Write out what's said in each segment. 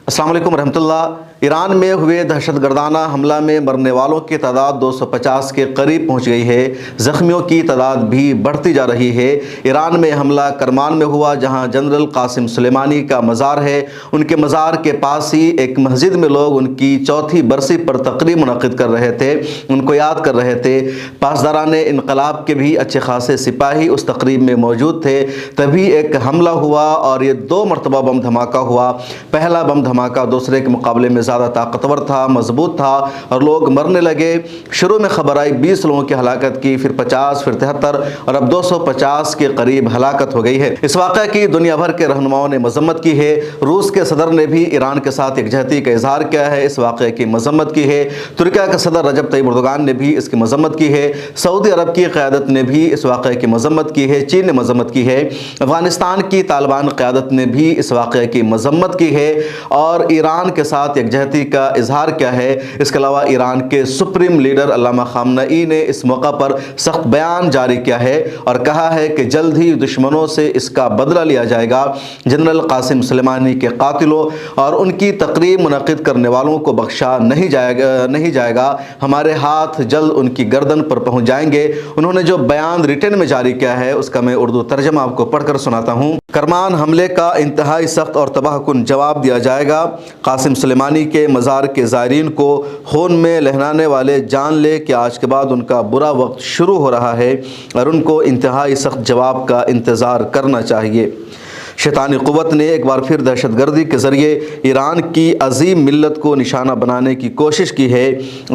अस्सलाम वालेकुम रहमतुल्लाह। ईरान में हुए दहशतगर्दाना हमला में मरने वालों की तादाद 250 के करीब पहुंच गई है। ज़ख्मियों की तादाद भी बढ़ती जा रही है। ईरान में हमला करमान में हुआ, जहां जनरल कासिम सुलेमानी का मज़ार है। उनके मज़ार के पास ही एक मस्जिद में लोग उनकी चौथी बरसी पर तकरीब मुनक़िद कर रहे थे, उनको याद कर रहे थे। पासदारान इनकलाब के भी अच्छे खासे सिपाही उस तकरीब में मौजूद थे। तभी एक हमला हुआ और ये 2 मरतबा बम धमाका हुआ। पहला बम धमाका दूसरे के मुकाबले में ज़्यादा ताकतवर था, मजबूत था और लोग मरने लगे। शुरू में खबर आई 20 लोगों की हलाकत की, फिर 50, फिर 73 और अब 250 के करीब हलाकत हो गई है। इस वाक़े की दुनिया भर के रहनुमाओं ने मजम्मत की है। रूस के सदर ने भी ईरान के साथ यकजहती का इजहार किया है, इस वाक़े की मजम्मत की है। तुर्किया के सदर रजब तय्यिब एर्दोगान ने भी इसकी मजम्मत की है। सऊदी अरब की क़यादत ने भी इस वाक़े की मजम्मत की है। चीन ने मजम्मत की है। अफगानिस्तान की तालिबान क़यादत ने भी इस वाक़े की मजम्मत की है और ईरान के साथ यकजहती का इजहार किया है। इसके अलावा ईरान के सुप्रीम लीडर अल्लामा ख़ामनेई ने इस मौका पर सख्त बयान जारी किया है और कहा है कि जल्द ही दुश्मनों से इसका बदला लिया जाएगा। जनरल कासिम सुलेमानी के कातिलों और उनकी तकरीब मुनक़िद करने वालों को बख्शा नहीं जाएगा। हमारे हाथ जल्द उनकी गर्दन पर पहुँच जाएंगे। उन्होंने जो बयान रिटन में जारी किया है उसका मैं उर्दू तर्जमा आपको पढ़कर सुनाता हूँ। करमान हमले का इंतहाई सख्त और तबाहकुन जवाब दिया जाएगा। कासिम सुलेमानी के मज़ार के ज़ायरीन को खून में लहराने वाले जान ले कि आज के बाद उनका बुरा वक्त शुरू हो रहा है और उनको इंतहाई सख्त जवाब का इंतज़ार करना चाहिए। शैतानी क़ुव्वत ने एक बार फिर दहशतगर्दी के ज़रिए ईरान की अजीम मिल्लत को निशाना बनाने की कोशिश की है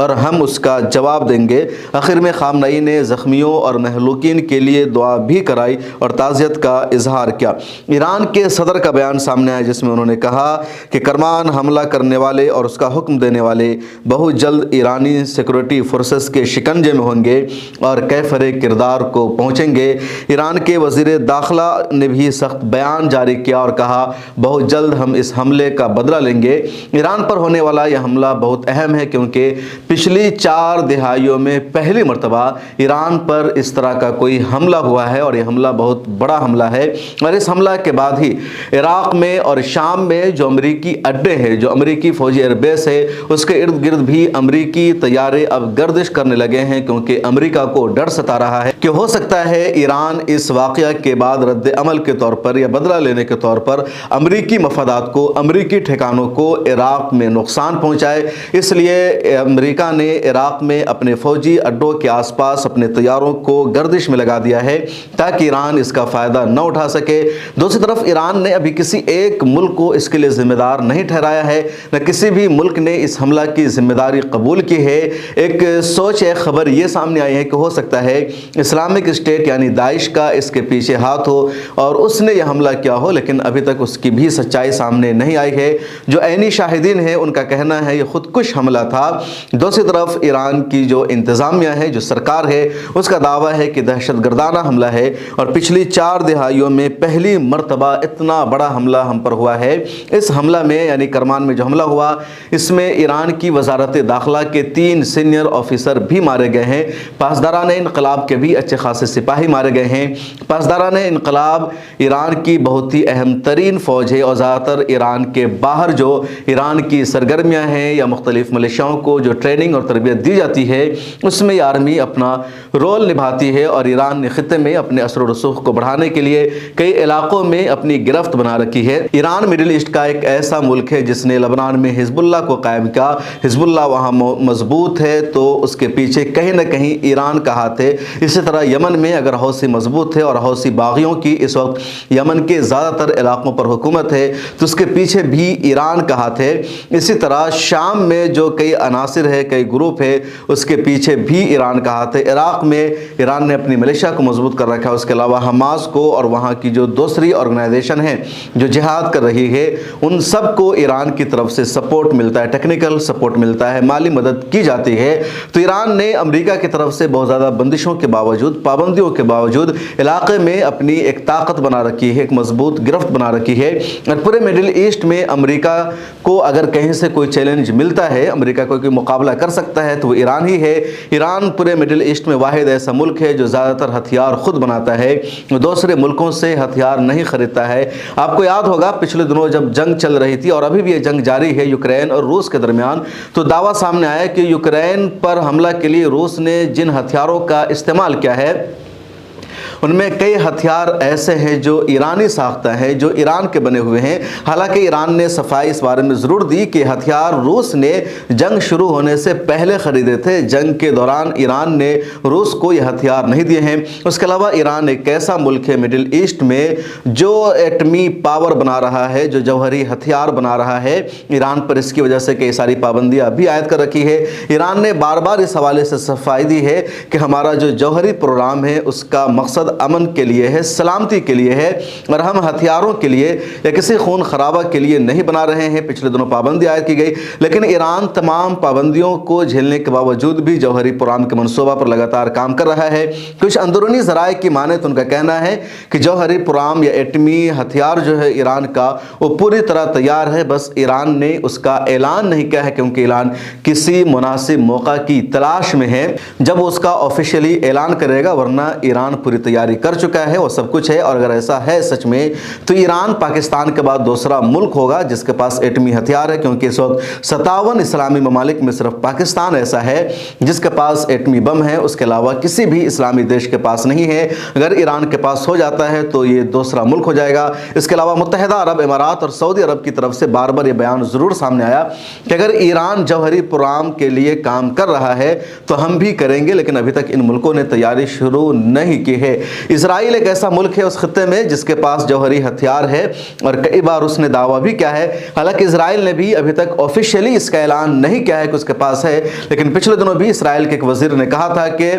और हम उसका जवाब देंगे। आखिर में ख़ामनेई ने ज़ख्मियों और महलूकीन के लिए दुआ भी कराई और ताज़ियत का इजहार किया। ईरान के सदर का बयान सामने आया जिसमें उन्होंने कहा कि करमान हमला करने वाले और उसका हुक्म देने वाले बहुत जल्द ईरानी सिक्योरिटी फोर्सेस के शिकंजे में होंगे और कैफरे किरदार को पहुँचेंगे। ईरान के वज़ीर दाखिला ने भी सख्त बयान जारी किया और कहा बहुत जल्द हम इस हमले का बदला लेंगे। ईरान पर होने वाला यह हमला बहुत अहम है क्योंकि पिछली 4 दिहाइयों में पहली मर्तबा ईरान पर इस तरह का कोई हमला हुआ है और यह हमला बहुत बड़ा हमला है। और इस हमला के बाद ही इराक़ में और शाम में जो अमरीकी अड्डे हैं, जो अमरीकी फ़ौजी एयरबेस है, उसके इर्द गिर्द भी अमरीकी तैयारे अब गर्दिश करने लगे हैं क्योंकि अमरीका को डर सता रहा है कि हो सकता है ईरान इस वाक़या के बाद रद्द अमल के तौर पर या बदला लेने के तौर पर अमरीकी मफादात को, अमरीकी ठिकानों को इराक़ में नुकसान पहुंचाए। इसलिए अमरीका ने इराक़ में अपने फ़ौजी अड्डों के आसपास अपने तैयारों को गर्दिश में लगा दिया है ताकि ईरान इसका फ़ायदा न उठा सके। दूसरी तरफ ईरान ने अभी किसी एक मुल्क को इसके लिए ज़िम्मेदार नहीं ठहराया है, न किसी भी मुल्क ने इस हमला की ज़िम्मेदारी कबूल की है। एक सोच है, खबर ये सामने आई है कि हो सकता है इस्लामिक स्टेट यानी दाइश का इसके पीछे हाथ हो और उसने यह हमला क्या हो, लेकिन अभी तक उसकी भी सच्चाई सामने नहीं आई है। जो ऐनी शाहिदीन है उनका कहना है ये खुदकुश हमला था। दूसरी तरफ ईरान की जो इंतज़ामिया है, जो सरकार है, उसका दावा है कि दहशतगर्दाना हमला है और पिछली 4 दिहाइयों में पहली मर्तबा इतना बड़ा हमला हम पर हुआ है। इस हमला में यानी करमान में जो हमला हुआ इसमें ईरान की वजारत दाखिला के 3 सीनियर ऑफिसर भी मारे गए हैं। पासदारान इनकलाब के भी अच्छे खासे सिपाही मारे गए हैं। पासदारान इनकलाब ईरान की बहुत ही अहम तरीन फ़ौज है और ज़्यादातर ईरान के बाहर जो ईरान की सरगर्मियाँ हैं या मुख्तलिफ़ मिलिशियाओं को जो ट्रेनिंग और तरबियत दी जाती है उसमें ये आर्मी अपना रोल निभाती है और ईरान ने ख़ित्ते में अपने असर और रसूख को बढ़ाने के लिए कई इलाक़ों में अपनी गिरफ्त बना रखी है। ईरान मिडिल ईस्ट का एक ऐसा मुल्क है जिसने लबनान में हिजबुल्लाह को कायम किया। हिजबुल्लाह वहाँ मजबूत है तो उसके पीछे कहीं ना कहीं ईरान का हाथ है। इसी तरह यमन में अगर हौसी मजबूत है और हौसी बागियों की इस वक्त यमन के ज़्यादातर इलाक़ों पर हुकूमत है तो उसके पीछे भी ईरान का हाथ है। इसी तरह शाम में जो कई अनासिर है, कई ग्रुप है, उसके पीछे भी ईरान का हाथ है। इराक़ में ईरान ने अपनी मिलिशिया को मजबूत कर रखा है। उसके अलावा हमास को और वहाँ की जो दूसरी ऑर्गेनाइजेशन है जो जिहाद कर रही है उन सब को ईरान की तरफ से सपोर्ट मिलता है, टेक्निकल सपोर्ट मिलता है, माली मदद की जाती है। तो ईरान ने अमेरिका की तरफ से बहुत ज़्यादा बंदिशों के बावजूद, पाबंदियों के बावजूद इलाक़े में अपनी एक ताकत बना रखी है, एक मजबूत मजबूत गिरफ्त बना रखी है। और पूरे मिडिल ईस्ट में अमेरिका को अगर कहीं से कोई चैलेंज मिलता है, अमेरिका को कोई मुकाबला कर सकता है तो वो ईरान ही है। ईरान पूरे मिडिल ईस्ट में वाहिद ऐसा मुल्क है जो ज़्यादातर हथियार खुद बनाता है, दूसरे मुल्कों से हथियार नहीं खरीदता है। आपको याद होगा पिछले दिनों जब जंग चल रही थी और अभी भी ये जंग जारी है यूक्रेन और रूस के दरमियान, तो दावा सामने आया कि यूक्रेन पर हमला के लिए रूस ने जिन हथियारों का इस्तेमाल किया है उनमें कई हथियार ऐसे हैं जो ईरानी साख्ता हैं, जो ईरान के बने हुए हैं। हालांकि ईरान ने सफाई इस बारे में ज़रूर दी कि हथियार रूस ने जंग शुरू होने से पहले ख़रीदे थे, जंग के दौरान ईरान ने रूस को ये हथियार नहीं दिए हैं। उसके अलावा ईरान एक ऐसा मुल्क है मिडिल ईस्ट में जो एटमी पावर बना रहा है, जो जौहरी हथियार बना रहा है। ईरान पर इसकी वजह से कई सारी पाबंदियाँ भी आयद कर रखी है। ईरान ने बार बार इस हवाले से सफाई दी है कि हमारा जो जौहरी प्रोग्राम है उसका मकसद अमन के लिए है, सलामती के लिए है, और हम हथियारों के लिए या किसी खून खराबा के लिए नहीं बना रहे हैं। पिछले दिनों पाबंदी आयद की गई, लेकिन ईरान तमाम पाबंदियों को झेलने के बावजूद भी जौहरी प्रोग्राम के मनसूबा पर लगातार काम कर रहा है। कुछ अंदरूनी ज़राए की माने तो उनका कहना है कि जौहरी प्रोग्राम या एटमी हथियार जो है ईरान का वो पूरी तरह तैयार है, बस ईरान ने उसका ऐलान नहीं किया है क्योंकि ईरान किसी मुनासिब मौका की तलाश में है जब उसका ऑफिशियली ऐलान करेगा, वरना ईरान पूरी तैयारी कर चुका है, वो सब कुछ है। और अगर ऐसा है सच में तो ईरान पाकिस्तान के बाद दूसरा मुल्क होगा जिसके पास एटमी हथियार है, क्योंकि इस वक्त 57 इस्लामी ममालिक में सिर्फ पाकिस्तान ऐसा है जिसके पास एटमी बम है, उसके अलावा किसी भी इस्लामी देश के पास नहीं है। अगर ईरान के पास हो जाता है तो ये दूसरा मुल्क हो जाएगा। इसके अलावा मुत्तहिदा अरब इमारात और सऊदी अरब की तरफ से बार बार ये बयान ज़रूर सामने आया कि अगर ईरान जौहरी प्रोग्राम के लिए काम कर रहा है तो हम भी करेंगे, लेकिन अभी तक इन मुल्कों ने तैयारी शुरू नहीं की है। इजराइल एक ऐसा मुल्क है उस खत्ते में जिसके पास जौहरी हथियार है और कई बार उसने दावा भी किया है। हालांकि इजराइल ने भी अभी तक ऑफिशियली इसका ऐलान नहीं किया है कि उसके पास है, लेकिन पिछले दिनों भी इजराइल के एक वजीर ने कहा था कि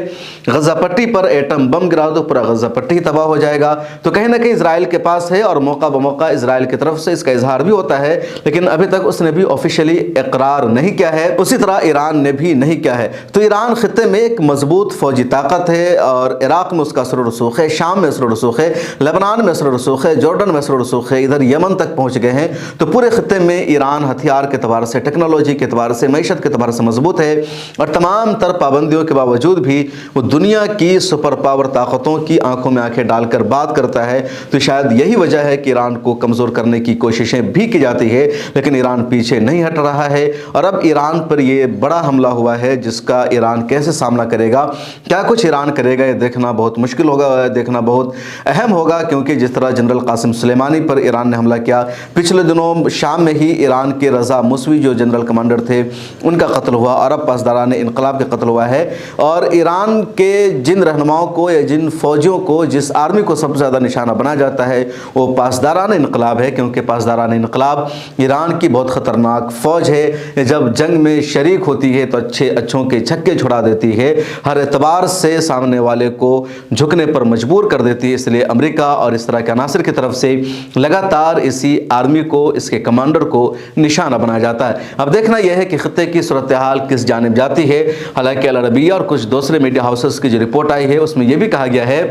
गजा पट्टी पर एटम बम गिरा दो, पूरा गजा पट्टी तबाह हो जाएगा। तो कहीं ना कहीं इजराइल के पास है और मौका बमौका इजराइल की तरफ से इसका इजहार भी होता है, लेकिन अभी तक उसने भी ऑफिशियली इकरार नहीं किया है। उसी तरह ईरान ने भी नहीं किया है। तो ईरान खत्ते में एक मजबूत फौजी ताकत है और इराक में उसका असर रसूख है, शाम में असर रसूख है, लेबनान में असर रसूख है, जॉर्डन में असर रसूख है, इधर यमन तक पहुंच गए हैं। तो पूरे खत्ते में ईरान हथियार के एतबार से, टेक्नोलॉजी के एतबार से, मईशत के एतबार से मजबूत है और तमाम तर पाबंदियों के बावजूद भी वो दुनिया की सुपर पावर ताकतों की आंखों में आंखें डालकर बात करता है। तो शायद यही वजह है कि ईरान को कमज़ोर करने की कोशिशें भी की जाती है, लेकिन ईरान पीछे नहीं हट रहा है। और अब ईरान पर ये बड़ा हमला हुआ है जिसका ईरान कैसे सामना करेगा, क्या कुछ ईरान करेगा, ये देखना बहुत मुश्किल होगा, देखना बहुत अहम होगा। क्योंकि जिस तरह जनरल कासिम सुलेमानी पर ईरान ने हमला किया, पिछले दिनों शाम में ही ईरान के रज़ा मुसवी जो जनरल कमांडर थे उनका कत्ल हुआ, अरब पासदारान इनकलाब का कत्ल हुआ है। और ईरान के जिन रहनुमाओं को या जिन फौजियों को, जिस आर्मी को सबसे ज़्यादा निशाना बनाया जाता है वो पासदारान इनकलाब है, क्योंकि पासदारान इनकलाब ईरान की बहुत ख़तरनाक फ़ौज है। जब जंग में शरीक होती है तो अच्छों के छक्के छुड़ा देती है, हर एतबार से सामने वाले को झुकने पर मजबूर कर देती है। इसलिए अमेरिका और इस तरह के अनासर की तरफ से लगातार इसी आर्मी को, इसके कमांडर को निशाना बनाया जाता है। अब देखना यह है कि खत्ते की सूरत हाल किस जानिब जाती है। हालांकि अल अरबिया और कुछ दूसरे मीडिया हाउसेस की जो रिपोर्ट आई है उसमें यह भी कहा गया है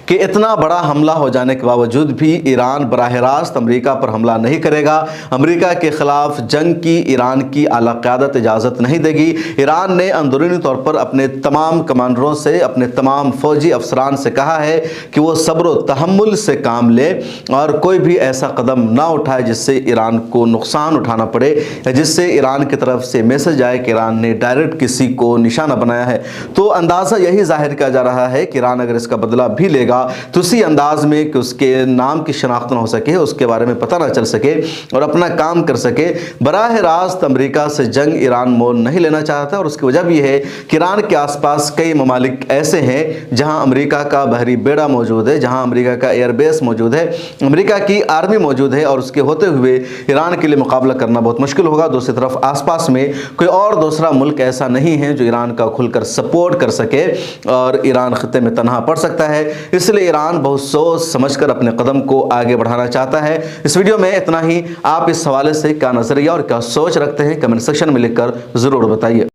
कि इतना बड़ा हमला हो जाने के बावजूद भी ईरान बराह रास्त अमेरिका पर हमला नहीं करेगा। अमेरिका के ख़िलाफ़ जंग की ईरान की आला क़यादत इजाज़त नहीं देगी। ईरान ने अंदरूनी तौर पर अपने तमाम कमांडरों से, अपने तमाम फ़ौजी अफसरान से कहा है कि वो सब्र व तहम्मुल से काम ले और कोई भी ऐसा कदम ना उठाए जिससे ईरान को नुकसान उठाना पड़े या जिससे ईरान की तरफ से मैसेज आए कि ईरान ने डायरेक्ट किसी को निशाना बनाया है। तो अंदाज़ा यही जाहिर किया जा रहा है कि ईरान अगर इसका बदला भी लेगा तो उसी अंदाज में कि उसके नाम की शनाख्त ना हो सके, उसके बारे में पता ना चल सके और अपना काम कर सके। बराह रास्त अमेरिका से जंग ईरान मोल नहीं लेना चाहता और उसकी वजह भी है कि ईरान के आसपास कई ममालिक ऐसे हैं जहां अमेरिका का बहरी बेड़ा मौजूद है, जहां अमेरिका का एयरबेस मौजूद है, अमेरिका की आर्मी मौजूद है और उसके होते हुए ईरान के लिए मुकाबला करना बहुत मुश्किल होगा। दूसरी तरफ आसपास में कोई और दूसरा मुल्क ऐसा नहीं है जो ईरान का खुलकर सपोर्ट कर सके और ईरान खत्ते में तनहा पड़ सकता है। इसलिए ईरान बहुत सोच समझकर अपने कदम को आगे बढ़ाना चाहता है। इस वीडियो में इतना ही। आप इस हवाले से क्या नजरिया और क्या सोच रखते हैं कमेंट सेक्शन में लिखकर ज़रूर बताइए।